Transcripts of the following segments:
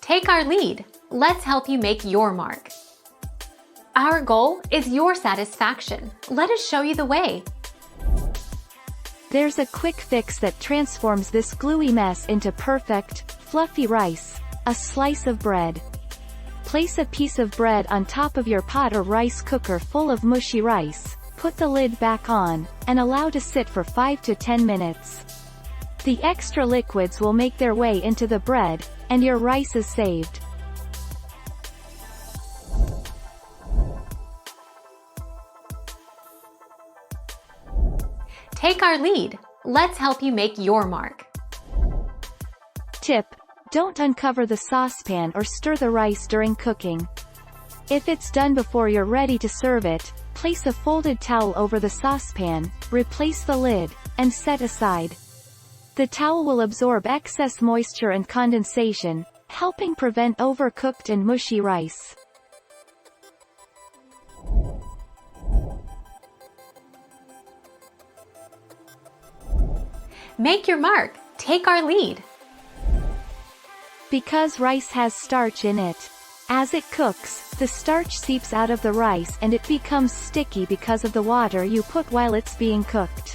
Take our lead. Let's help you make your mark. Our goal is your satisfaction. Let us show you the way. There's a quick fix that transforms this gluey mess into perfect, fluffy rice: a slice of bread. Place a piece of bread on top of your pot or rice cooker full of mushy rice, put the lid back on, and allow to sit for 5 to 10 minutes. The extra liquids will make their way into the bread, and your rice is saved. Take our lead. Let's help you make your mark. Tip: don't uncover the saucepan or stir the rice during cooking. If it's done before you're ready to serve it, place a folded towel over the saucepan, replace the lid, and set aside. The towel will absorb excess moisture and condensation, helping prevent overcooked and mushy rice. Make your mark. Take our lead. Because rice has starch in it. As it cooks, the starch seeps out of the rice and it becomes sticky because of the water you put while it's being cooked.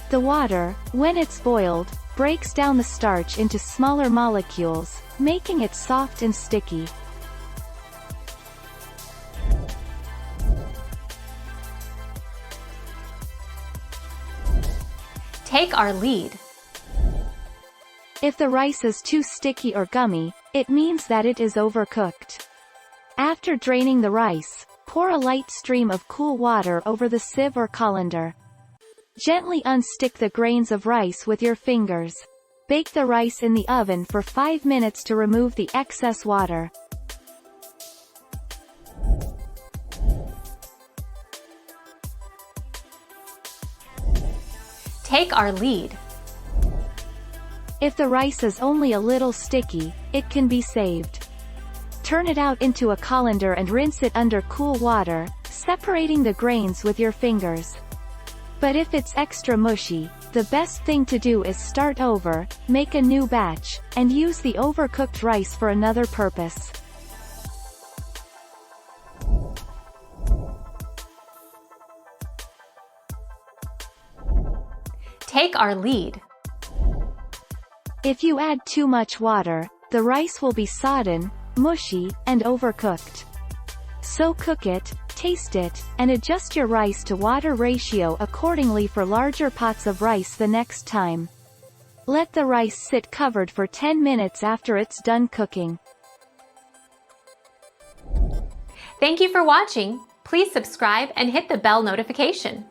The water, when it's boiled, breaks down the starch into smaller molecules, making it soft and sticky. Take our lead. If the rice is too sticky or gummy, it means that it is overcooked. After draining the rice, pour a light stream of cool water over the sieve or colander. Gently unstick the grains of rice with your fingers. Bake the rice in the oven for 5 minutes to remove the excess water. Take our lead. If the rice is only a little sticky, it can be saved. Turn it out into a colander and rinse it under cool water, separating the grains with your fingers. But if it's extra mushy, the best thing to do is start over, make a new batch, and use the overcooked rice for another purpose. Take our lead. If you add too much water, the rice will be sodden, mushy, and overcooked. So cook it, taste it, and adjust your rice to water ratio accordingly for larger pots of rice the next time. Let the rice sit covered for 10 minutes after it's done cooking. Thank you for watching. Please subscribe and hit the bell notification.